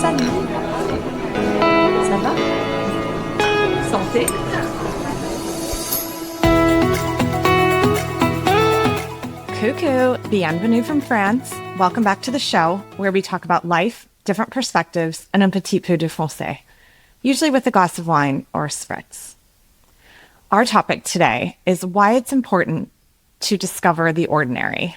Salut. Ça va? Santé. Coucou, bienvenue from France. Welcome back to the show where we talk about life, different perspectives, and un petit peu de français, usually with a glass of wine or a spritz. Our topic today is why it's important to discover the ordinary.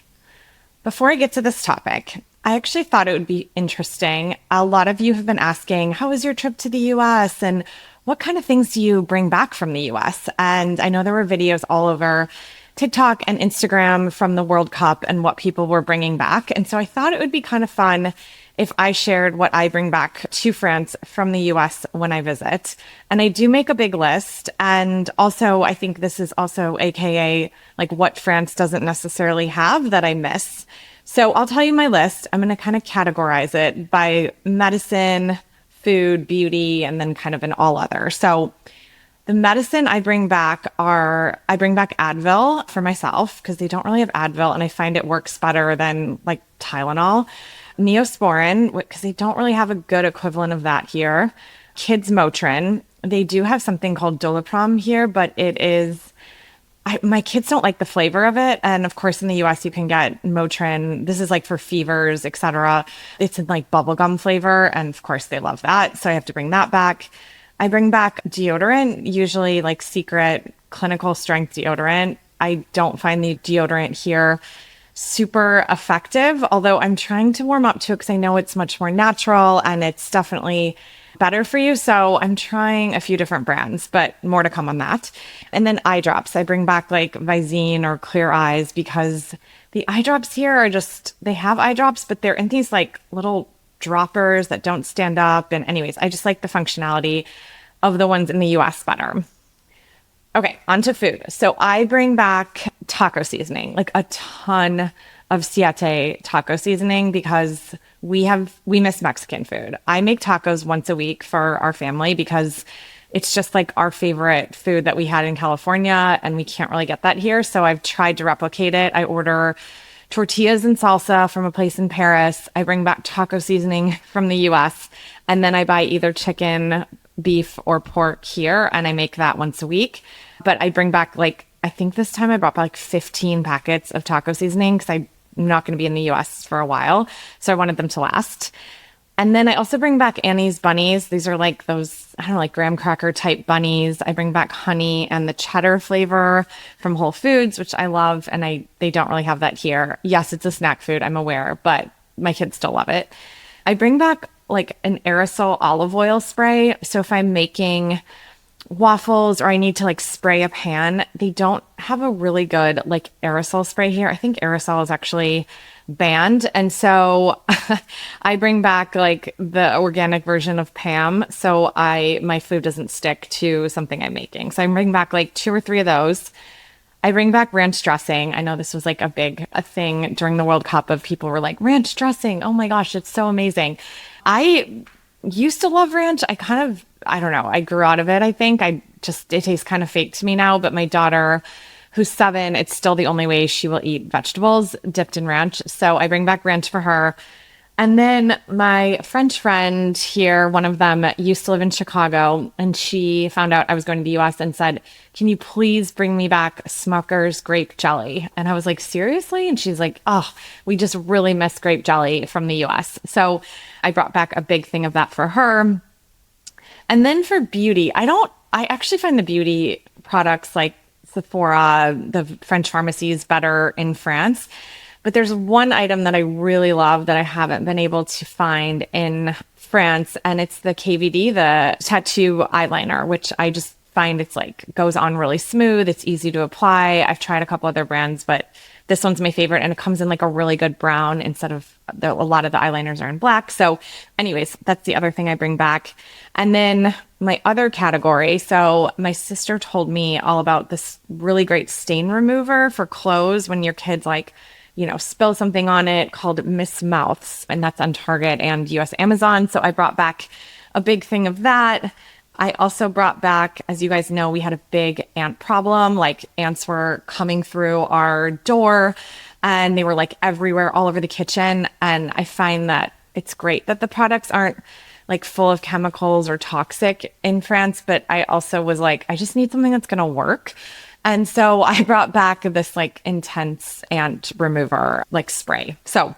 Before I get to this topic, I actually thought it would be interesting. A lot of you have been asking, how was your trip to the US and what kind of things do you bring back from the US? And I know there were videos all over TikTok and Instagram from the World Cup and what people were bringing back. And so I thought it would be kind of fun if I shared what I bring back to France from the US when I visit. And I do make a big list. And also, I think this is also AKA like what France doesn't necessarily have that I miss. So I'll tell you my list. I'm going to kind of categorize it by medicine, food, beauty, and then kind of an all other. So the medicine I bring back Advil for myself because they don't really have Advil and I find it works better than like Tylenol. Neosporin, because they don't really have a good equivalent of that here. Kids Motrin. They do have something called Doliprane here, but it is, my kids don't like the flavor of it. And of course, in the US, you can get Motrin. This is like for fevers, etc. It's in like bubblegum flavor. And of course, they love that. So I have to bring that back. I bring back deodorant, usually like Secret clinical strength deodorant. I don't find the deodorant here super effective, although I'm trying to warm up to it because I know it's much more natural and it's definitely better for you. So I'm trying a few different brands, but more to come on that. And then eye drops. I bring back like Visine or Clear Eyes because the eye drops here are just, they have eye drops, but they're in these like little droppers that don't stand up. And anyways, I just like the functionality of the ones in the US better. Okay, on to food. So I bring back taco seasoning, like a ton of Siete taco seasoning because we miss Mexican food. I make tacos once a week for our family because it's just like our favorite food that we had in California and we can't really get that here. So I've tried to replicate it. I order tortillas and salsa from a place in Paris. I bring back taco seasoning from the US and then I buy either chicken, beef or pork here and I make that once a week. But I bring back I think this time I brought back 15 packets of taco seasoning because I'm not going to be in the US for a while. So I wanted them to last. And then I also bring back Annie's bunnies. These are like those, I don't know, like graham cracker type bunnies. I bring back honey and the cheddar flavor from Whole Foods, which I love. And they don't really have that here. Yes, it's a snack food, I'm aware, but my kids still love it. I bring back like an aerosol olive oil spray. So if I'm making waffles or I need to like spray a pan, they don't have a really good like aerosol spray here. I think aerosol is actually banned. And so I bring back like the organic version of Pam. So my food doesn't stick to something I'm making. So I bring back like 2 or 3 of those. I bring back ranch dressing. I know this was like a thing during the World Cup of people were like, ranch dressing. Oh my gosh, it's so amazing. I used to love ranch. I don't know. I grew out of it, I think. It tastes kind of fake to me now, but my daughter, who's 7, it's still the only way she will eat vegetables dipped in ranch. So I bring back ranch for her. And then my French friend here, one of them used to live in Chicago, and she found out I was going to the US and said, can you please bring me back Smucker's grape jelly? And I was like, seriously? And she's like, oh, we just really miss grape jelly from the US. So I brought back a big thing of that for her. And then for beauty, I actually find the beauty products like Sephora, the French pharmacies better in France. But there's one item that I really love that I haven't been able to find in France, and it's the KVD, the tattoo eyeliner, which I just find it's like goes on really smooth. It's easy to apply. I've tried a couple other brands, but this one's my favorite, and it comes in like a really good brown instead of a lot of the eyeliners are in black. So anyways, that's the other thing I bring back. And then my other category. So my sister told me all about this really great stain remover for clothes when your kids spill something on it called Miss Mouths, and that's on Target and US Amazon. So I brought back a big thing of that. I also brought back, as you guys know, we had a big ant problem. Like ants were coming through our door and they were like everywhere, all over the kitchen. And I find that it's great that the products aren't like full of chemicals or toxic in France, but I also was like, I just need something that's going to work. And so I brought back this like intense ant remover, like spray. So,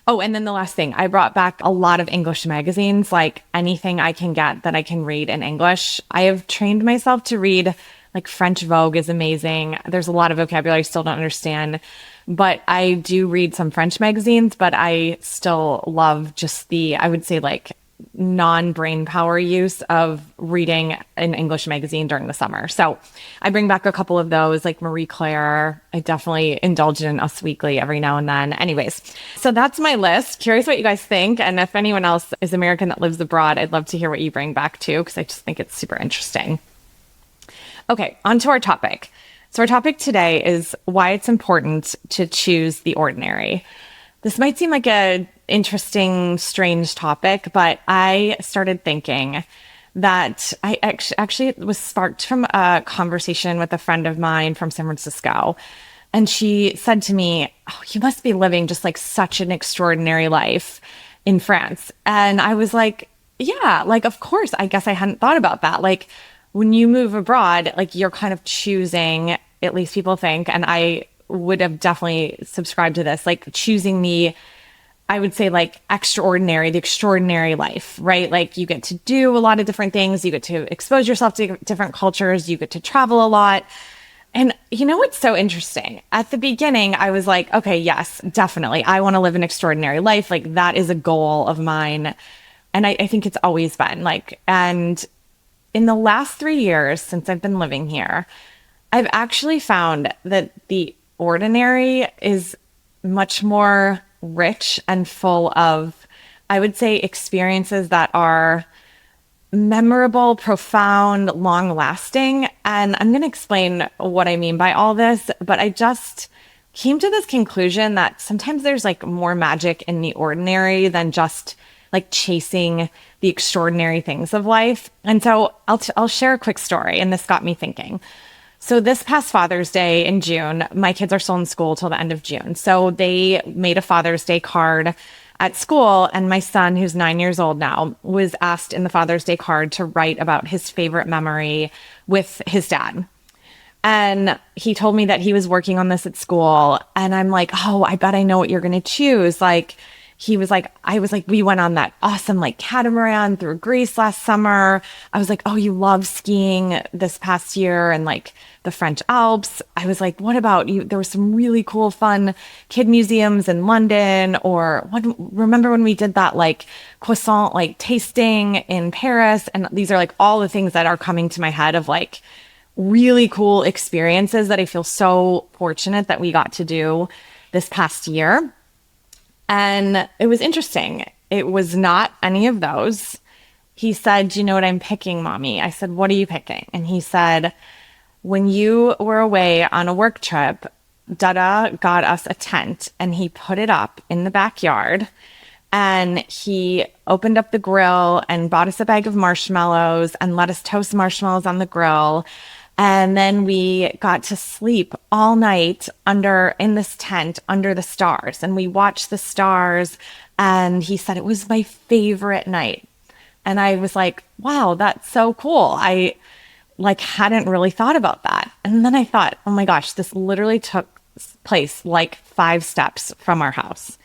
oh, and then the last thing, I brought back a lot of English magazines, like anything I can get that I can read in English. I have trained myself to read, like French Vogue is amazing. There's a lot of vocabulary I still don't understand, but I do read some French magazines, but I still love just the, I would say like non-brain power use of reading an English magazine during the summer. So I bring back a couple of those, like Marie Claire. I definitely indulge in Us Weekly every now and then. Anyways, so that's my list. Curious what you guys think. And if anyone else is American that lives abroad, I'd love to hear what you bring back too, because I just think it's super interesting. Okay, on to our topic. So our topic today is why it's important to choose the ordinary. This might seem like a interesting, strange topic, but I started thinking that I actually it was sparked from a conversation with a friend of mine from San Francisco. And she said to me, "Oh, you must be living just like such an extraordinary life in France." And I was like, yeah, like, of course, I guess I hadn't thought about that. Like when you move abroad, like you're kind of choosing, at least people think, and I would have definitely subscribed to this, like choosing the, I would say like the extraordinary life, right? Like you get to do a lot of different things. You get to expose yourself to different cultures. You get to travel a lot. And you know what's so interesting? At the beginning, I was like, okay, yes, definitely. I want to live an extraordinary life. Like that is a goal of mine. And I think it's always been like, and in the last 3 years since I've been living here, I've actually found that the ordinary is much more rich and full of, I would say, experiences that are memorable, profound, long lasting. And I'm going to explain what I mean by all this, but I just came to this conclusion that sometimes there's like more magic in the ordinary than just like chasing the extraordinary things of life. And so I'll share a quick story, and this got me thinking. So this past Father's Day in June, my kids are still in school till the end of June. So they made a Father's Day card at school, and my son, who's 9 years old now, was asked in the Father's Day card to write about his favorite memory with his dad. And he told me that he was working on this at school, and I'm like, oh, I bet I know what you're going to choose. Like, I was like, we went on that awesome like catamaran through Greece last summer. I was like, oh, you love skiing this past year and like the French Alps. I was like, what about you? There were some really cool, fun kid museums in London, or remember when we did that like croissant like tasting in Paris? And these are like all the things that are coming to my head of like really cool experiences that I feel so fortunate that we got to do this past year. And it was interesting. It was not any of those. He said, "Do you know what I'm picking, Mommy?" I said, "What are you picking?" And he said, "When you were away on a work trip, Dada got us a tent and he put it up in the backyard, and he opened up the grill and bought us a bag of marshmallows and let us toast marshmallows on the grill. And then we got to sleep all night in this tent under the stars. And we watched the stars. And he said it was my favorite night." And I was like, wow, that's so cool. I like hadn't really thought about that. And then I thought, oh my gosh, this literally took place like 5 steps from our house.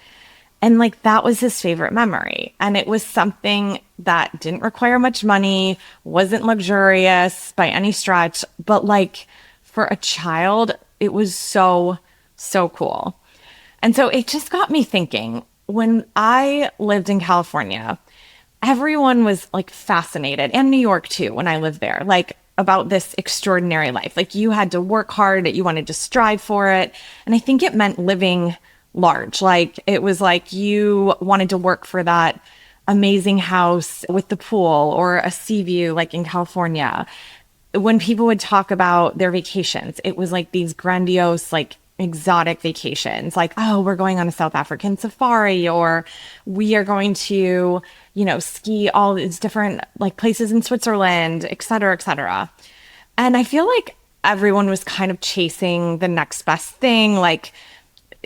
And like that was his favorite memory. And it was something that didn't require much money, wasn't luxurious by any stretch, but like for a child, it was so, so cool. And so it just got me thinking, when I lived in California, everyone was like fascinated, and New York too, when I lived there, like about this extraordinary life. Like you had to work hard, you wanted to strive for it. And I think it meant living large. Like it was like you wanted to work for that amazing house with the pool or a sea view like in California. When people would talk about their vacations, it was like these grandiose, like exotic vacations, like, oh, we're going on a South African safari, or we are going to, ski all these different like places in Switzerland, et cetera, et cetera. And I feel like everyone was kind of chasing the next best thing. Like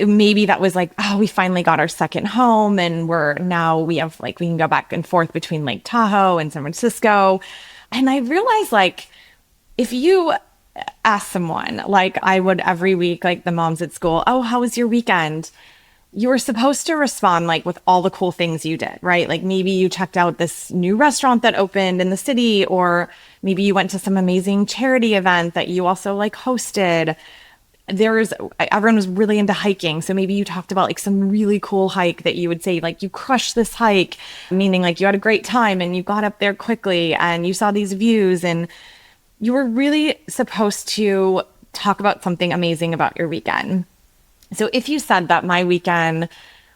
maybe that was like, oh, we finally got our second home and we have like, we can go back and forth between Lake Tahoe and San Francisco. And I realized like, if you ask someone, like I would every week, like the moms at school, oh, how was your weekend? You were supposed to respond like with all the cool things you did, right? Like maybe you checked out this new restaurant that opened in the city, or maybe you went to some amazing charity event that you also like hosted. Everyone was really into hiking. So maybe you talked about like some really cool hike that you would say, like, you crushed this hike, meaning like you had a great time and you got up there quickly and you saw these views, and you were really supposed to talk about something amazing about your weekend. So if you said that my weekend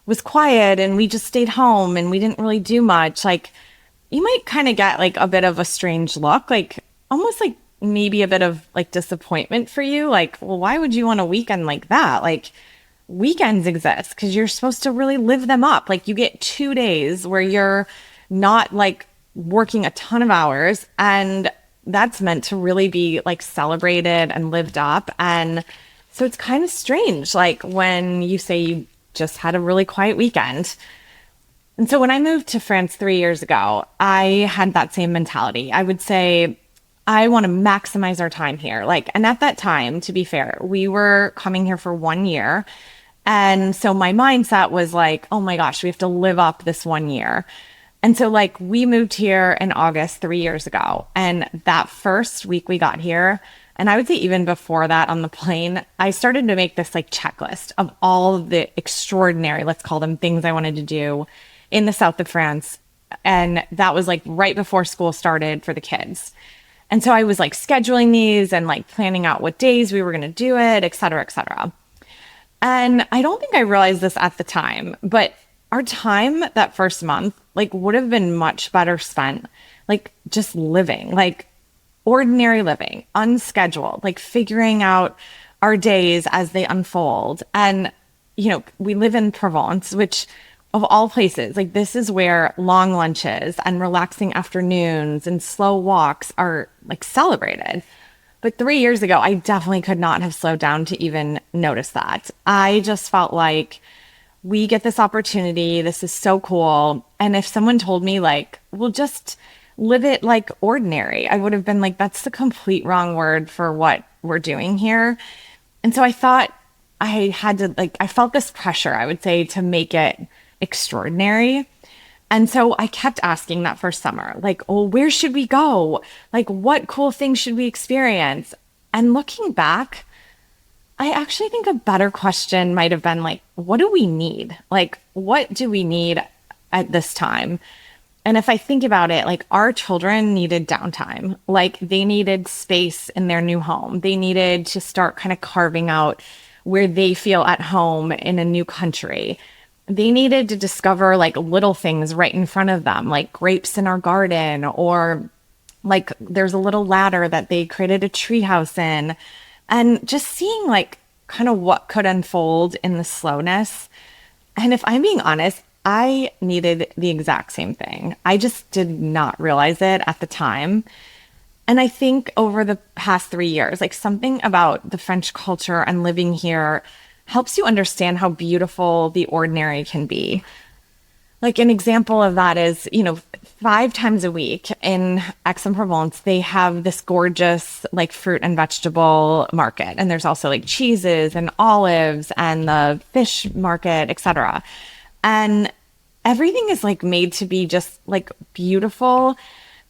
was quiet and we just stayed home and we didn't really do much, like you might kind of get like a bit of a strange look, like almost like maybe a bit of like disappointment for you. Like, well, why would you want a weekend like that? Like weekends exist because you're supposed to really live them up. Like you get 2 days where you're not like working a ton of hours, and that's meant to really be like celebrated and lived up. And so it's kind of strange, like when you say you just had a really quiet weekend. And so when I moved to France 3 years ago, I had that same mentality. I would say, I want to maximize our time here. Like, and at that time, to be fair, we were coming here for 1 year. And so my mindset was like, oh my gosh, we have to live up this 1 year. And so like we moved here in August 3 years ago. And that first week we got here, and I would say even before that on the plane, I started to make this like checklist of all of the extraordinary, let's call them, things I wanted to do in the south of France. And that was like right before school started for the kids. And so I was like scheduling these and like planning out what days we were going to do it, et cetera, et cetera. And I don't think I realized this at the time, but our time that first month like would have been much better spent like just living, like ordinary living, unscheduled, like figuring out our days as they unfold. And, you know, we live in Provence, which of all places, like this is where long lunches and relaxing afternoons and slow walks are like celebrated. But 3 years ago, I definitely could not have slowed down to even notice that. I just felt like we get this opportunity. This is so cool. And if someone told me like, we'll just live it like ordinary, I would have been like, that's the complete wrong word for what we're doing here. And so I thought I had to like, I felt this pressure, I would say, to make it extraordinary. And so I kept asking that first summer, like, oh, where should we go? Like, what cool things should we experience? And looking back, I actually think a better question might have been like, what do we need? Like, what do we need at this time? And if I think about it, like our children needed downtime, like they needed space in their new home. They needed to start kind of carving out where they feel at home in a new country. They needed to discover like little things right in front of them, like grapes in our garden, or like there's a little ladder that they created a treehouse in, and just seeing like kind of what could unfold in the slowness. And if I'm being honest, I needed the exact same thing. I just did not realize it at the time. And I think over the past 3 years, like something about the French culture and living here helps you understand how beautiful the ordinary can be. Like an example of that is, you know, 5 times a week in Aix-en-Provence, they have this gorgeous like fruit and vegetable market. And there's also like cheeses and olives and the fish market, etc. And everything is like made to be just like beautiful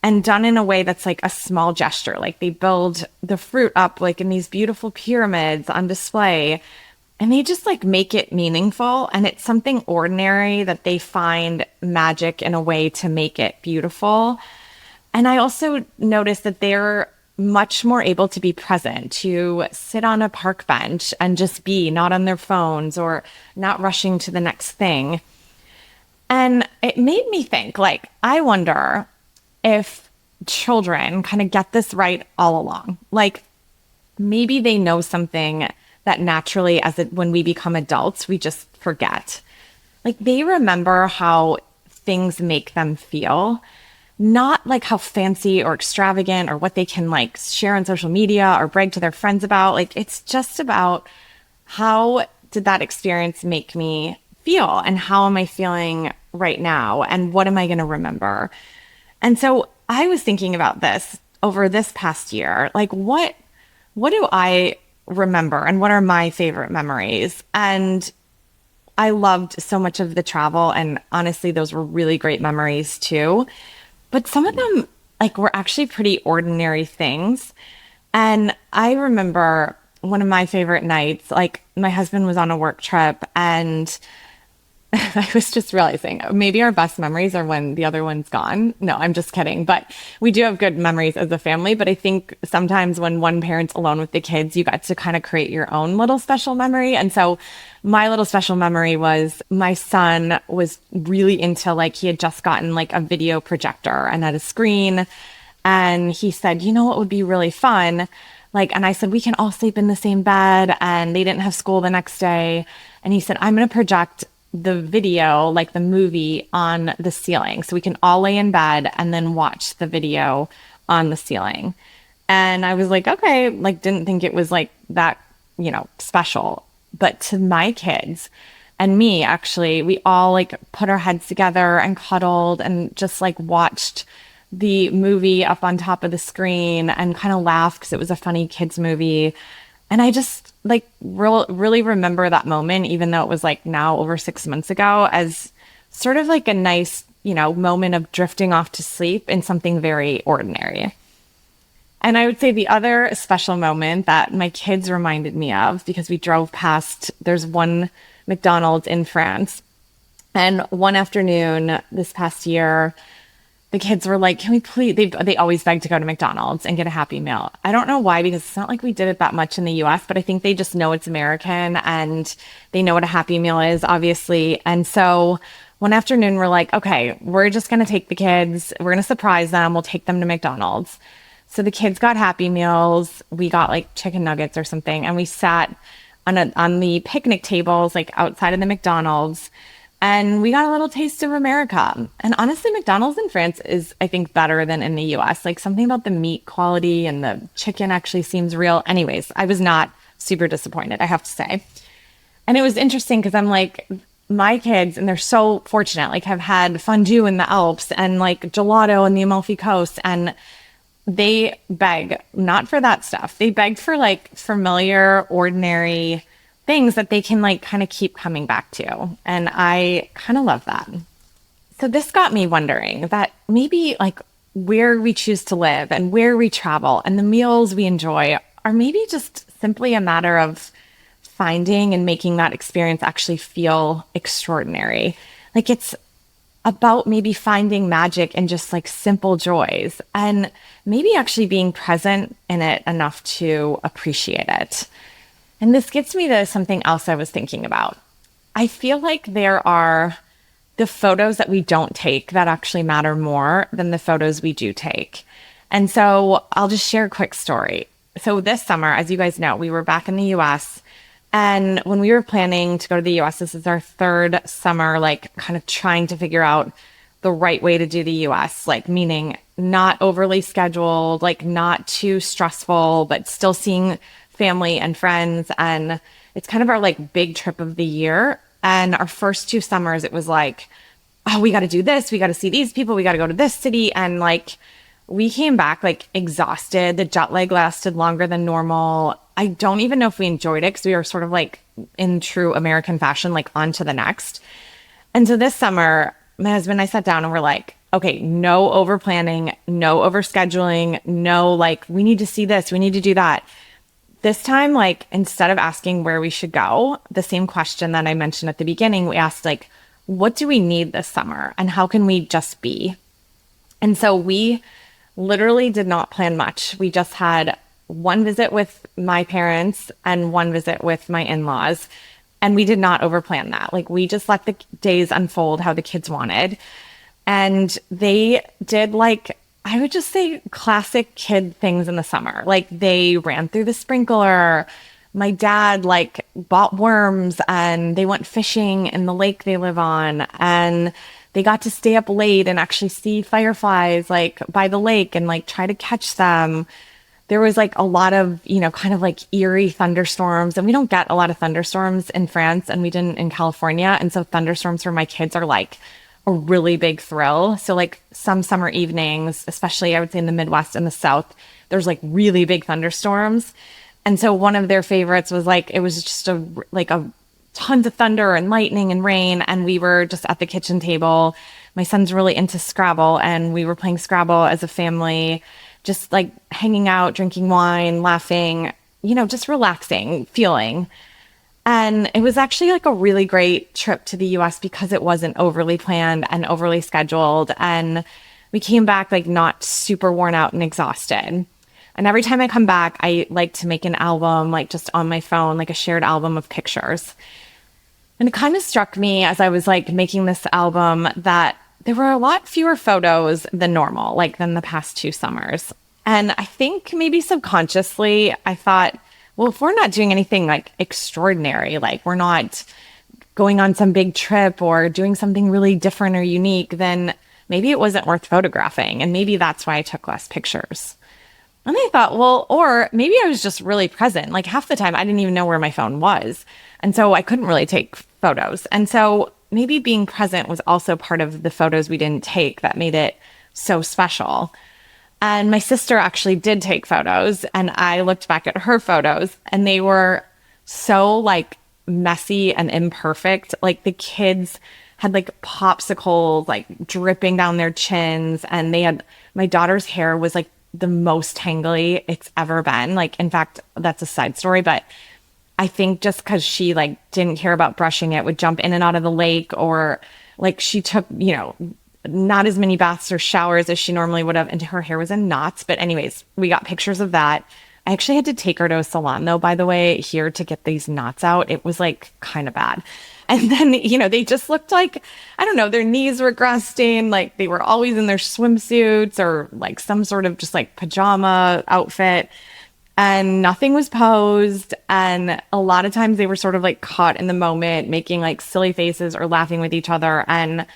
and done in a way that's like a small gesture. Like they build the fruit up like in these beautiful pyramids on display. And they just like make it meaningful, and it's something ordinary that they find magic in a way to make it beautiful. And I also noticed that they're much more able to be present, to sit on a park bench and just be, not on their phones or not rushing to the next thing. And it made me think, like, I wonder if children kind of get this right all along. Like maybe they know something that naturally, when we become adults, we just forget. Like they remember how things make them feel, not like how fancy or extravagant or what they can like share on social media or brag to their friends about. Like it's just about how did that experience make me feel? And how am I feeling right now? And what am I going to remember? And so I was thinking about this over this past year. Like, what do I remember and what are my favorite memories? And I loved so much of the travel, and honestly, those were really great memories too. But some of them, like, were actually pretty ordinary things. And I remember one of my favorite nights, like, my husband was on a work trip, and I was just realizing maybe our best memories are when the other one's gone. No, I'm just kidding. But we do have good memories as a family. But I think sometimes when one parent's alone with the kids, you got to kind of create your own little special memory. And so my little special memory was my son was really into, like, he had just gotten like a video projector and had a screen. And he said, you know what would be really fun? Like, and I said, we can all sleep in the same bed. And they didn't have school the next day. And he said, I'm going to project the video, like the movie, on the ceiling. So we can all lay in bed and then watch the video on the ceiling. And I was like, okay, like, didn't think it was like that, special. But to my kids and me, actually, we all like put our heads together and cuddled and just like watched the movie up on top of the screen and kind of laughed because it was a funny kids movie. And I just like really remember that moment, even though it was like now over 6 months ago, as sort of like a nice, moment of drifting off to sleep in something very ordinary. And I would say the other special moment that my kids reminded me of, because we drove past, there's one McDonald's in France. And one afternoon this past year, the kids were like, can we please, they always beg to go to McDonald's and get a Happy Meal. I don't know why, because it's not like we did it that much in the US, but I think they just know it's American and they know what a Happy Meal is, obviously. And so one afternoon, we're like, okay, we're just going to take the kids. We're going to surprise them. We'll take them to McDonald's. So the kids got Happy Meals. We got like chicken nuggets or something. And we sat on the picnic tables, like outside of the McDonald's. And we got a little taste of America. And honestly, McDonald's in France is, I think, better than in the US. Like, something about the meat quality and the chicken actually seems real. Anyways, I was not super disappointed, I have to say. And it was interesting because I'm like, my kids, and they're so fortunate, like, have had fondue in the Alps and like gelato in the Amalfi Coast. And they beg not for that stuff. They beg for like familiar, ordinary things that they can like kind of keep coming back to. And I kind of love that. So this got me wondering that maybe like where we choose to live and where we travel and the meals we enjoy are maybe just simply a matter of finding and making that experience actually feel extraordinary. Like, it's about maybe finding magic in just like simple joys and maybe actually being present in it enough to appreciate it. And this gets me to something else I was thinking about. I feel like there are the photos that we don't take that actually matter more than the photos we do take. And so I'll just share a quick story. So this summer, as you guys know, we were back in the US. And when we were planning to go to the US, this is our third summer, like kind of trying to figure out the right way to do the US, like meaning not overly scheduled, like not too stressful, but still seeing family and friends. And it's kind of our like big trip of the year. And our first 2 summers, it was like, oh, we got to do this. We got to see these people. We got to go to this city. And like, we came back like exhausted. The jet lag lasted longer than normal. I don't even know if we enjoyed it because we were sort of like in true American fashion, like on to the next. And so this summer, my husband and I sat down and we're like, okay, no over planning, no over scheduling, no like, we need to see this, we need to do that. This time, like, instead of asking where we should go, the same question that I mentioned at the beginning, we asked like, what do we need this summer and how can we just be? And so we literally did not plan much. We just had one visit with my parents and one visit with my in-laws. And we did not overplan that. Like, we just let the days unfold how the kids wanted. And they did like, I would just say classic kid things in the summer. Like, they ran through the sprinkler. My dad like bought worms and they went fishing in the lake they live on. And they got to stay up late and actually see fireflies like by the lake and like try to catch them. there was like a lot of, kind of like eerie thunderstorms. And we don't get a lot of thunderstorms in France, and we didn't in California. And so thunderstorms for my kids are like a really big thrill. So like some summer evenings, especially I would say in the Midwest and the South, there's like really big thunderstorms. And so one of their favorites was like, it was just a tons of thunder and lightning and rain. And we were just at the kitchen table. My son's really into Scrabble, and we were playing Scrabble as a family, just like hanging out, drinking wine, laughing, just relaxing, feeling. And it was actually like a really great trip to the US because it wasn't overly planned and overly scheduled. And we came back like not super worn out and exhausted. And every time I come back, I like to make an album, like just on my phone, like a shared album of pictures. And it kind of struck me as I was like making this album that there were a lot fewer photos than normal, like than the past 2 summers. And I think maybe subconsciously I thought, well, if we're not doing anything like extraordinary, like we're not going on some big trip or doing something really different or unique, then maybe it wasn't worth photographing. And maybe that's why I took less pictures. And I thought, well, or maybe I was just really present. Like half the time I didn't even know where my phone was. And so I couldn't really take photos. And so maybe being present was also part of the photos we didn't take that made it so special. And my sister actually did take photos, and I looked back at her photos, and they were so like messy and imperfect. Like the kids had like popsicles like dripping down their chins, and my daughter's hair was like the most tangly it's ever been. Like, in fact, that's a side story, but I think just because she like didn't care about brushing it, would jump in and out of the lake, or like she took, not as many baths or showers as she normally would have, and her hair was in knots. But anyways, we got pictures of that. I actually had to take her to a salon though, by the way, here to get these knots out. It was like kind of bad. And then, they just looked like, I don't know, their knees were crusting, like they were always in their swimsuits or like some sort of just like pajama outfit, and nothing was posed. And a lot of times they were sort of like caught in the moment, making like silly faces or laughing with each other. And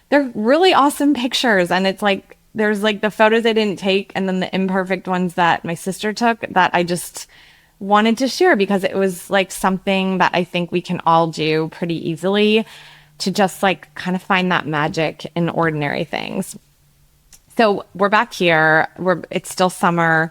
they're really awesome pictures. And it's like, there's like the photos I didn't take, and then the imperfect ones that my sister took that I just wanted to share because it was like something that I think we can all do pretty easily to just like kind of find that magic in ordinary things. So we're back here. It's still summer.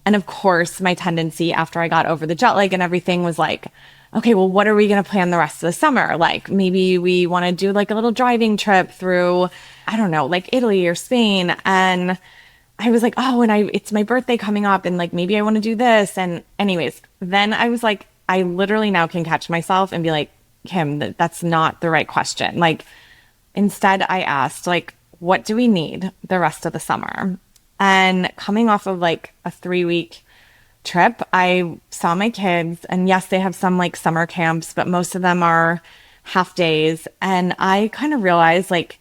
And of course, my tendency after I got over the jet lag and everything was like, okay, well, what are we going to plan the rest of the summer? Like maybe we want to do like a little driving trip through, I don't know, like Italy or Spain. And I was like, oh, and it's my birthday coming up, and like maybe I want to do this. And anyways, then I was like, I literally now can catch myself and be like, Kim, that's not the right question. Like instead I asked, like, what do we need the rest of the summer? And coming off of like a 3-week trip, I saw my kids, and yes, they have some like summer camps, but most of them are half days. And I kind of realized like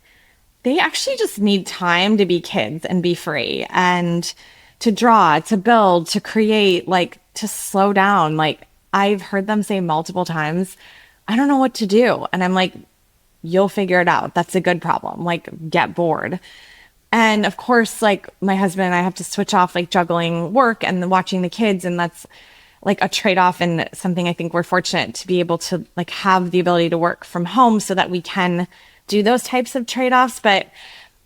they actually just need time to be kids and be free and to draw, to build, to create, like to slow down. Like I've heard them say multiple times, I don't know what to do. And I'm like, you'll figure it out. That's a good problem. Like get bored. And of course, like my husband and I have to switch off like juggling work and watching the kids. And that's like a trade-off, and something I think we're fortunate to be able to like have the ability to work from home so that we can do those types of trade-offs. But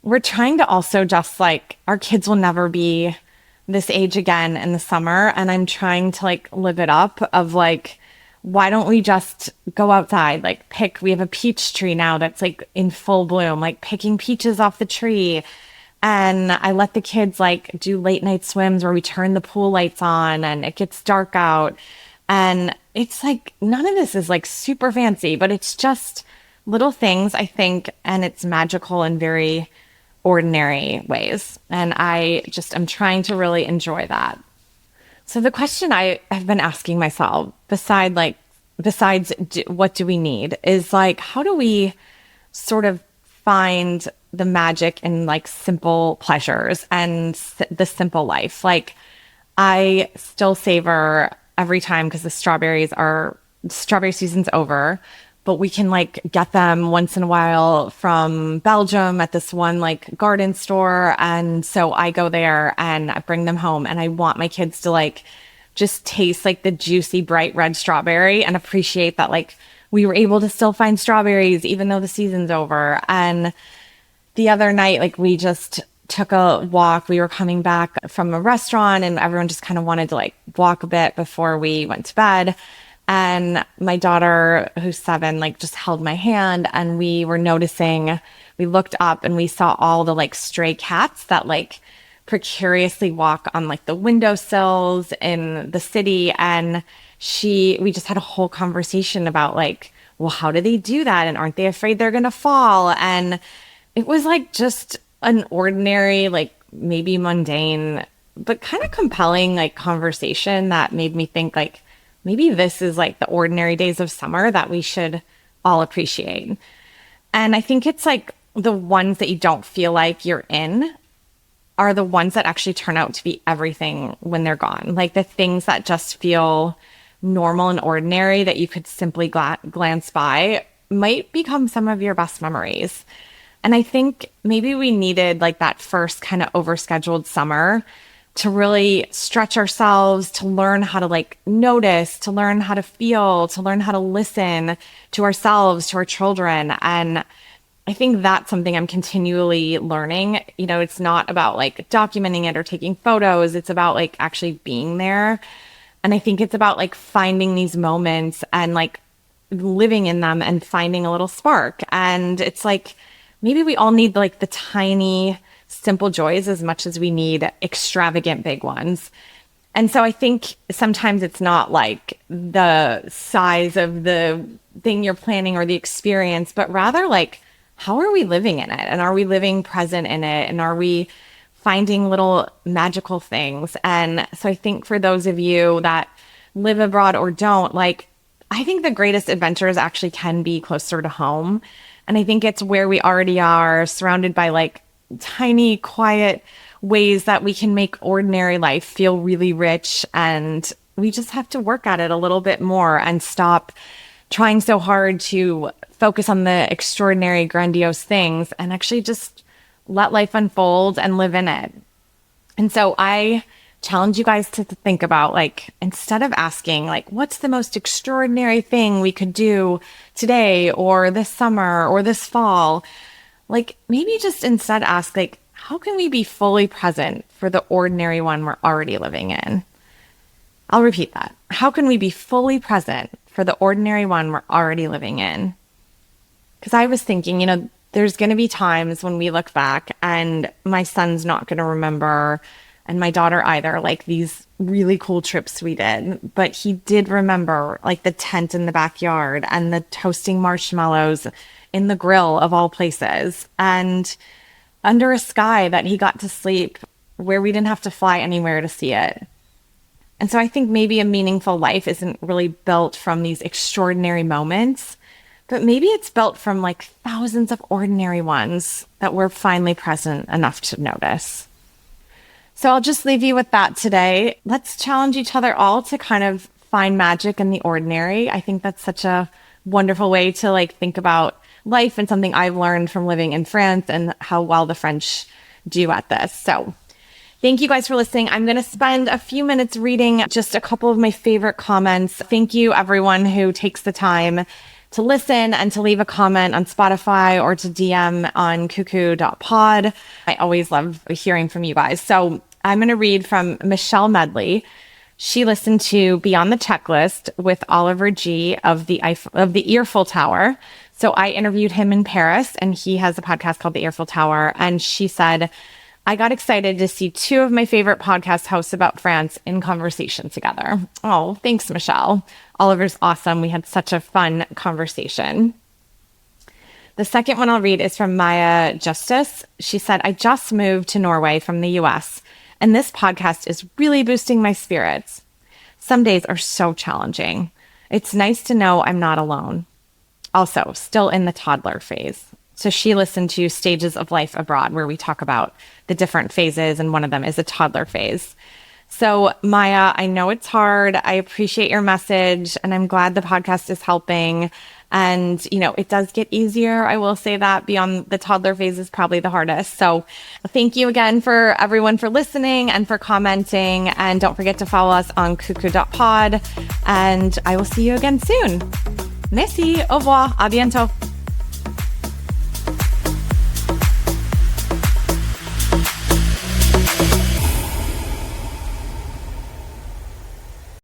we're trying to also just like, our kids will never be this age again in the summer. And I'm trying to like live it up of like, why don't we just go outside? Like we have a peach tree now that's like in full bloom, like picking peaches off the tree. And I let the kids like do late night swims where we turn the pool lights on and it gets dark out. And it's like, none of this is like super fancy, but it's just little things, I think, and it's magical in very ordinary ways. And I'm trying to really enjoy that. So the question I have been asking myself, besides what do we need, is like, how do we sort of find the magic in like simple pleasures and the simple life? Like I still savor every time, because the strawberry season's over, but we can like get them once in a while from Belgium at this one like garden store. And so I go there and I bring them home, and I want my kids to like just taste like the juicy, bright red strawberry and appreciate that like we were able to still find strawberries even though the season's over. And the other night, like we just took a walk. We were coming back from a restaurant and everyone just kind of wanted to like walk a bit before we went to bed. And my daughter, who's 7, like just held my hand, and we were noticing, we looked up and we saw all the like stray cats that like precariously walk on like the windowsills in the city. And we just had a whole conversation about like, well, how do they do that? And aren't they afraid they're going to fall? And it was like just an ordinary, like maybe mundane, but kind of compelling like conversation that made me think like, maybe this is like the ordinary days of summer that we should all appreciate. And I think it's like the ones that you don't feel like you're in are the ones that actually turn out to be everything when they're gone. Like the things that just feel normal and ordinary that you could simply glance by might become some of your best memories. And I think maybe we needed like that first kind of overscheduled summer to really stretch ourselves, to learn how to like notice, to learn how to feel, to learn how to listen to ourselves, to our children. And I think that's something I'm continually learning. You know, it's not about like documenting it or taking photos. It's about like actually being there. And I think it's about like finding these moments and like living in them and finding a little spark. And it's like, maybe we all need like the tiny, simple joys as much as we need extravagant big ones. And so I think sometimes it's not like the size of the thing you're planning or the experience, but rather like, how are we living in it? And are we living present in it? And are we finding little magical things? And so I think for those of you that live abroad or don't, like, I think the greatest adventures actually can be closer to home. And I think it's where we already are, surrounded by like tiny, quiet ways that we can make ordinary life feel really rich. And we just have to work at it a little bit more and stop trying so hard to focus on the extraordinary, grandiose things and actually just let life unfold and live in it. And so I challenge you guys to think about, like, instead of asking like, what's the most extraordinary thing we could do today or this summer or this fall? Like, maybe just instead ask, like, how can we be fully present for the ordinary one we're already living in? I'll repeat that. How can we be fully present for the ordinary one we're already living in? Because I was thinking, you know, there's going to be times when we look back and my son's not going to remember, and my daughter either, like these really cool trips we did. But he did remember like the tent in the backyard and the toasting marshmallows in the grill of all places, and under a sky that he got to sleep where we didn't have to fly anywhere to see it. And so I think maybe a meaningful life isn't really built from these extraordinary moments, but maybe it's built from like thousands of ordinary ones that we're finally present enough to notice. So I'll just leave you with that today. Let's challenge each other all to kind of find magic in the ordinary. I think that's such a wonderful way to like think about life, and something I've learned from living in France and how well the French do at this. So thank you guys for listening. I'm going to spend a few minutes reading just a couple of my favorite comments. Thank you everyone who takes the time to listen and to leave a comment on Spotify or to DM on cuckoo.pod. I always love hearing from you guys. So I'm going to read from Michelle Medley. She listened to Beyond the Checklist with Oliver G. of the Earful Tower. So I interviewed him in Paris, and he has a podcast called The Earful Tower. And she said, I got excited to see 2 of my favorite podcast hosts about France in conversation together. Oh, thanks, Michelle. Oliver's awesome. We had such a fun conversation. The second one I'll read is from Maya Justice. She said, I just moved to Norway from the US, and this podcast is really boosting my spirits. Some days are so challenging. It's nice to know I'm not alone. Also, still in the toddler phase. So she listened to Stages of Life Abroad, where we talk about the different phases, and one of them is a toddler phase. So Maya, I know it's hard. I appreciate your message, and I'm glad the podcast is helping. And, it does get easier. I will say that beyond the toddler phase is probably the hardest. So thank you again for everyone for listening and for commenting. And don't forget to follow us on cuckoo.pod. And I will see you again soon. Merci. Au revoir. À bientôt.